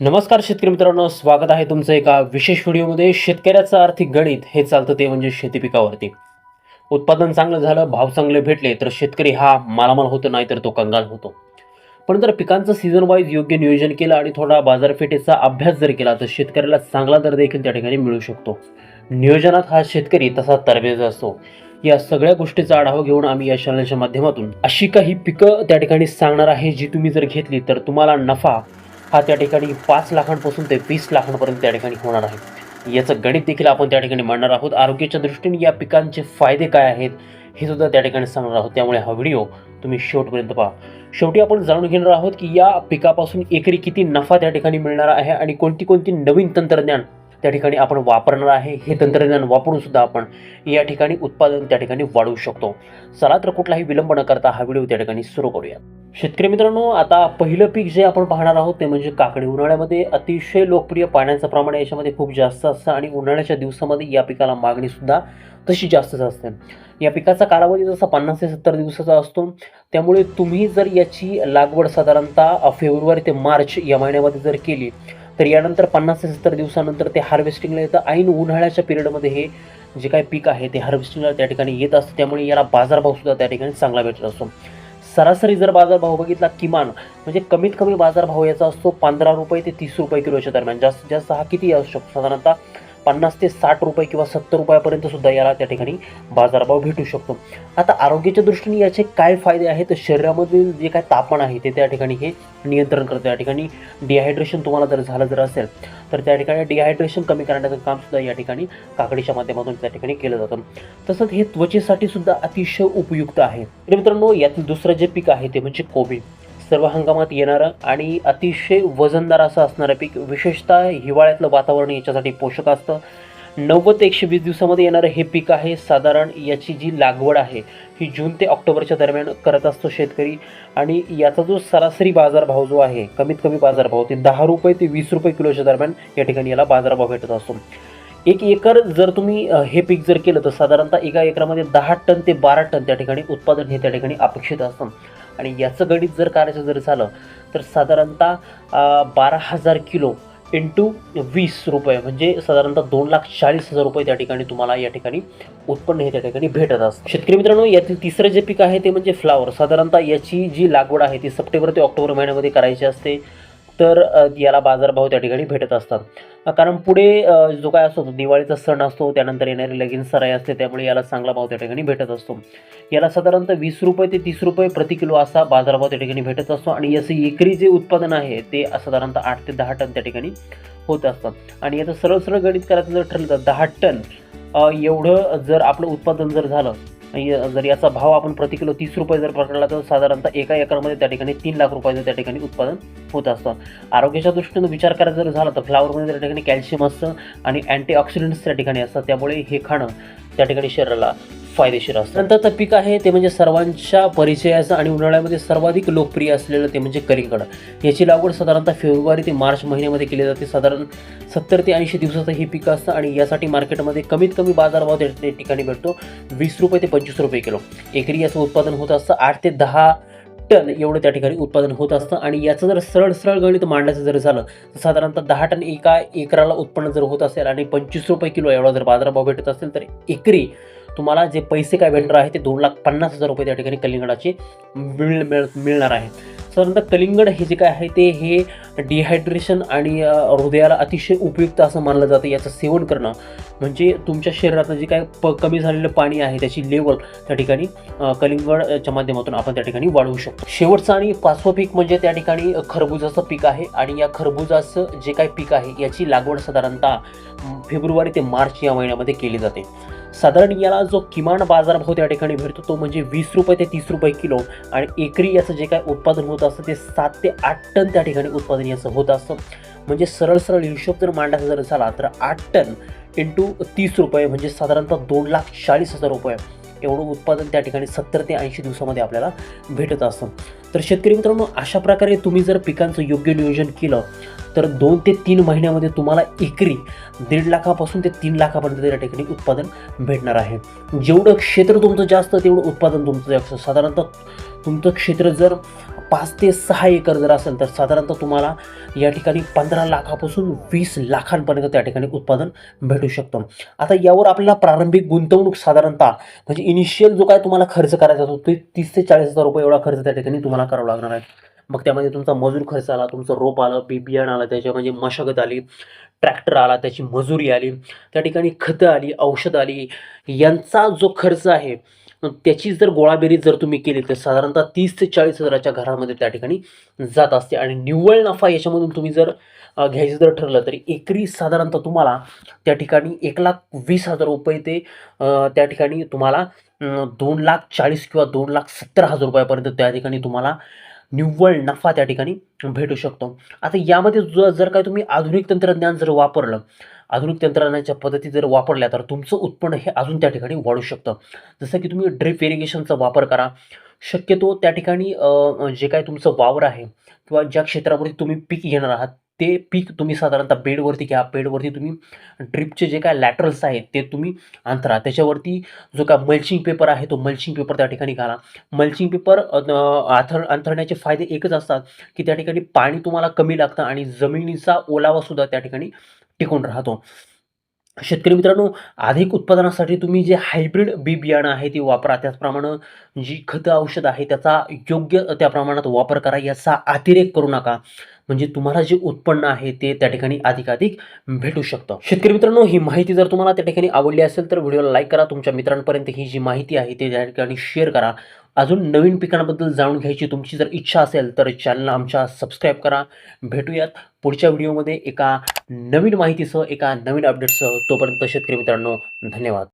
नमस्कार शेतकरी मित्रांनो, स्वागत आहे तुमचं एका विशेष व्हिडिओमध्ये. शेतकऱ्याचं आर्थिक गणित हे चालतं ते म्हणजे शेती पिकावरती. उत्पादन चांगलं झालं, भाव चांगले भेटले तर शेतकरी हा मालामाल होतो, नाही तर तो कंगाल होतो. पण जर पिकांचं सीझन वाईज योग्य नियोजन केलं आणि थोडा बाजारपेठेचा अभ्यास जर केला तर शेतकऱ्याला चांगला दर देखील त्या ठिकाणी मिळू शकतो. नियोजनात हा शेतकरी तसा तरबेज असतो. या सगळ्या गोष्टीचा आढावा घेऊन आम्ही या चॅनलच्या माध्यमातून अशी काही पिकं त्या ठिकाणी सांगणार आहे, जी तुम्ही जर घेतली तर तुम्हाला नफा हा त्या ठिकाणी 5 लाखांपासून ते 20 लाखांपर्यंत त्या ठिकाणी होणार आहे. याचं गणित देखील आपण त्या ठिकाणी मांडणार आहोत. आरोग्याच्या दृष्टीने या पिकांचे फायदे काय आहेत हे सुद्धा त्या ठिकाणी सांगणार आहोत. त्यामुळे हा व्हिडिओ तुम्ही शेवटपर्यंत पहा. शेवटी आपण जाणून घेणार आहोत की या पिकापासून एकरी किती नफा त्या ठिकाणी मिळणार आहे आणि कोणती कोणती नवीन तंत्रज्ञान त्या ठिकाणी आपण वापरणार आहे. हे तंत्रज्ञान वापरून सुद्धा आपण या ठिकाणी उत्पादन त्या ठिकाणी वाढवू शकतो. चला तर कुठलाही विलंब न करता हा व्हिडिओ त्या ठिकाणी सुरू करूया. शेतकरी मित्रांनो, आता पहिलं पीक जे आपण पाहणार आहोत ते म्हणजे काकडी. उन्हाळ्यामध्ये अतिशय लोकप्रिय, पाण्याचं प्रमाण याच्यामध्ये खूप जास्त असतं आणि उन्हाळ्याच्या दिवसामध्ये या पिकाला मागणी सुद्धा तशी जास्तच असते. या पिकाचा कालावधी जसा 50 ते 70 दिवसाचा असतो. त्यामुळे तुम्ही जर याची लागवड साधारणतः फेब्रुवारी ते मार्च या महिन्यामध्ये जर केली तर यानंतर 50 ते 70 दिवसानंतर ते हार्वेस्टिंगला येतं. ऐन उन्हाळ्याच्या पिरियडमध्ये हे जे काही पीक आहे ते हार्वेस्टिंगला त्या ठिकाणी येत असतं. त्यामुळे याला बाजारभावसुद्धा त्या ठिकाणी चांगला भेटत असतो. सरासरी जर बाजारभाव बघितला, किमान म्हणजे कमीत कमी बाजारभाव याचा असतो 15 रुपये ते 30 रुपये किलोच्या दरम्यान. जास्तीत जास्त हा किती असू शकतो, साधारणतः 50 ते 60 रुपये किंवा 70 रुपयापर्यंत सुद्धा याला त्या ठिकाणी बाजारभाव भेटू शकतो. आता आरोग्याच्या दृष्टीने याचे काय फायदे आहेत, तर शरीरामधील जे काय तापमान आहे ते त्या ठिकाणी हे नियंत्रण करतं. त्या ठिकाणी डिहायड्रेशन तुम्हाला जर झालं जर असेल तर त्या ठिकाणी डिहायड्रेशन कमी करण्याचं कामसुद्धा या ठिकाणी काकडीच्या माध्यमातून त्या ठिकाणी केलं जातं. तसंच हे त्वचेसाठी सुद्धा अतिशय उपयुक्त आहे. मित्रांनो, यातील दुसरं जे पीक आहे ते म्हणजे कोबी. सर्व हंगामात येणारं आणि अतिशय वजनदार असं असणारं पीक. विशेषतः हिवाळ्यातलं वातावरण याच्यासाठी पोषक असतं. 90 ते 120 दिवसामध्ये येणारं हे पीक आहे. साधारण याची जी लागवड आहे ही जून ते ऑक्टोबरच्या दरम्यान करत असतो शेतकरी. आणि याचा जो सरासरी बाजारभाव जो आहे, कमीत कमी बाजारभाव ते 10 रुपये ते 20 रुपये किलोच्या दरम्यान या ठिकाणी याला बाजारभाव भेटत असतो. 1 एकर जर तुम्ही हे पीक जर केलं तर साधारणतः एका एकरामध्ये 10 टन ते 12 टन त्या ठिकाणी उत्पादन हे त्या ठिकाणी अपेक्षित असतं. आणि याचं गणित जर करायचं जर झालं तर साधारणतः 12,000 किलो इंटू 20 रुपये म्हणजे साधारणतः 2,40,000 रुपये त्या ठिकाणी तुम्हाला या ठिकाणी उत्पन्न हे त्या ठिकाणी भेटत असतं. शेतकरी मित्रांनो, यातील तिसरं जे पीक आहे ते म्हणजे फ्लावर. साधारणतः याची जी लागवड आहे ती सप्टेंबर ते ऑक्टोबर महिन्यामध्ये करायची असते. तर याला बाजारभाव त्या ठिकाणी भेटत असतात. कारण पुढे जो काय असतो दिवाळीचा सण असतो, त्यानंतर येणारी लगीन सराई असते, त्यामुळे याला चांगला भाव त्या ठिकाणी भेटत असतो. याला साधारणतः 20 रुपये ते 30 रुपये प्रति किलो असा बाजारभाव त्या ठिकाणी भेटत असतो. आणि याचं एकरी जे उत्पादन आहे ते साधारणतः 8 ते 10 टन त्या ठिकाणी होत असतं. आणि याचं सरळ सरळ गणित करायचं जर ठरलं तर 10 टन एवढं जर आपलं उत्पादन जर झालं, जर याचा भाव आपण प्रति किलो 30 रुपये जर पकडला तर साधारणतः एका एकरमध्ये त्या ठिकाणी 3 लाख रुपयाचं त्या ठिकाणी उत्पादन होत असतं. आरोग्याच्या दृष्टीने विचार करायचा जर झाला तर फ्लावरमध्ये त्या ठिकाणी कॅल्शियम असतं आणि अँटीऑक्सिडंट्स त्या ठिकाणी असतात. त्यामुळे हे खाणं त्या ठिकाणी शरीराला फायदेशीर असतं. नंतरचं पीक आहे ते म्हणजे सर्वांच्या परिचयाचं आणि उन्हाळ्यामध्ये सर्वाधिक लोकप्रिय असलेलं ते म्हणजे कलिंगड. याची लागवड साधारणतः फेब्रुवारी ते मार्च महिन्यामध्ये केली जाते. साधारण 70 ते 80 दिवसाचं हे पीक असतं आणि यासाठी मार्केटमध्ये कमीत कमी बाजारभाव त्या ठिकाणी भेटतो 20 रुपये ते 25 रुपये किलो. एकरी याचं उत्पादन होत असतं 8 ते 10 टन एवढं त्या ठिकाणी उत्पादन होत असतं. आणि याचं जर सरळ सरळ गणित मांडायचं जर झालं तर साधारणतः 10 टन एका एकराला उत्पन्न जर होत असेल आणि 25 रुपये किलो एवढा जर बाजारभाव भेटत असेल तर एकरी तुम्हाला जे पैसे काय भेटणार आहे ते 2,50,000 रुपये त्या ठिकाणी कलिंगडाचे मिळणार आहे. साधारणतः कलिंगड हे जे काय आहे ते हे डिहायड्रेशन आणि हृदयाला अतिशय उपयुक्त असं मानलं जातं. याचं सेवन करणं म्हणजे तुमच्या शरीरातलं जे काय कमी झालेलं पाणी आहे त्याची लेवल त्या ठिकाणी कलिंगडच्या माध्यमातून आपण त्या ठिकाणी वाढवू शकतो. शेवटचं आणि 5वं पीक म्हणजे त्या ठिकाणी खरबुजाचं पीक आहे. आणि या खरबुजाचं जे काही पीक आहे याची लागवड साधारणतः फेब्रुवारी ते मार्च या महिन्यामध्ये केली जाते. साधारण याला जो किमान बाजारभाव त्या ठिकाणी भेटतो तो म्हणजे 20 रुपये ते 30 रुपये किलो. आणि एकरी याचं जे काय उत्पादन होत असतं ते 7 ते 8 टन त्या ठिकाणी उत्पादन याचं होत असतं. म्हणजे सरळ सरळ हिशोब जर मांडायचा जर झाला तर 8 टन इंटू 30 रुपये म्हणजे साधारणतः 2,40,000 रुपये एवढं उत्पादन त्या ठिकाणी 70 ते 80 दिवसामध्ये आपल्याला भेटत असतं. तर शेतकरी मित्रांनो, अशा प्रकारे तुम्ही जर पिकांचं योग्य नियोजन केलं तर 2 ते 3 महिन्यामध्ये तुम्हाला एकरी 1.5 लाखापासून ते 3 लाखापर्यंत त्या ठिकाणी उत्पादन भेटणार आहे. जेवढं क्षेत्र तुमचं जास्त तेवढं उत्पादन तुमचं जास्त. साधारणतः तुमचं क्षेत्र जर 5 ते 6 एकर जर असेल तर साधारणतः तुम्हाला या ठिकाणी 15 लाखापासून 20 लाखांपर्यंत त्या ठिकाणी उत्पादन भेटू शकतं. आता यावर आपल्याला प्रारंभिक गुंतवणूक साधारणतः म्हणजे इनिशियल जो काय तुम्हाला खर्च करायचा असतो ते 30 ते 40,000 रुपये एवढा खर्च त्या ठिकाणी तुम्हाला करावा लागणार आहे. मग त्यामध्ये तुमचा मजूर खर्च आला, तुमचं रोप आलं, बियाणं आलं, त्याच्या म्हणजे मशागत आली, ट्रॅक्टर आला, त्याची मजुरी आली, त्या ठिकाणी खतं आली, औषधं आली, यांचा जो खर्च आहे त्याची जर गोळाबेरीज जर तुम्ही केली तर साधारणतः 30 ते 40,000च्या घरामध्ये त्या ठिकाणी जात असते. आणि निव्वळ नफा याच्यामधून तुम्ही जर घ्यायचं जर ठरलं तरी एकरी साधारणतः तुम्हाला त्या ठिकाणी 1,20,000 रुपये ते त्या ठिकाणी तुम्हाला 2,40,000 किंवा 2,70,000 रुपयापर्यंत त्या ठिकाणी तुम्हाला निव्वळ नफा त्या ठिकाणी भेटू शकतो. आता यामध्ये जर काही तुम्ही आधुनिक तंत्रज्ञान जर वापरलं, आधुनिक तंत्रज्ञानाच्या पद्धती जर वापरल्या तर तुमचं उत्पन्न हे अजून त्या ठिकाणी वाढू शकतं. जसं की तुम्ही ड्रिप इरिगेशनचा वापर करा. शक्यतो त्या ठिकाणी जे काही तुमचं वावर आहे किंवा ज्या क्षेत्रामध्ये तुम्ही पीक घेणार आहात, ते पीक तुम्ही साधारणतः बेडवरती घ्या. बेडवरती तुम्ही ड्रिपचे जे काही लॅटरल्स आहेत ते तुम्ही अंतरा. त्याच्यावरती जो काय मल्चिंग पेपर आहे तो मल्चिंग पेपर त्या ठिकाणी घाला. मल्चिंग पेपर अंथरण्याचे फायदे एकच असतात, की त्या ठिकाणी पाणी तुम्हाला कमी लागतं आणि जमिनीचा ओलावासुद्धा त्या ठिकाणी टिकून राहतो. शेतकरी मित्रांनो, अधिक उत्पादनासाठी तुम्ही जे हायब्रिड बियाणं आहे ते वापरा. त्याचप्रमाणे जी खतं, औषधं आहे त्याचा योग्य त्या प्रमाणात वापर करा. याचा अतिरेक करू नका. म्हणजे तुम्हाला जे उत्पन्न आहे ते त्या ठिकाणी अधिकाधिक भेटू शकतं. शेतकरी मित्रांनो, ही माहिती जर तुम्हाला त्या ठिकाणी आवडली असेल तर व्हिडिओला लाईक करा. तुमच्या मित्रांपर्यंत ही जी माहिती आहे ते त्या ठिकाणी शेअर करा. अजून नवीन पिकांबद्दल जाणून घ्यायची तुमची जर इच्छा असेल तर चॅनलला आमच्या सबस्क्राईब करा. भेटूयात पुढच्या व्हिडिओमध्ये एका नवीन माहितीसह, एका नवीन अपडेटसह. तोपर्यंत शेतकरी मित्रांनो, धन्यवाद.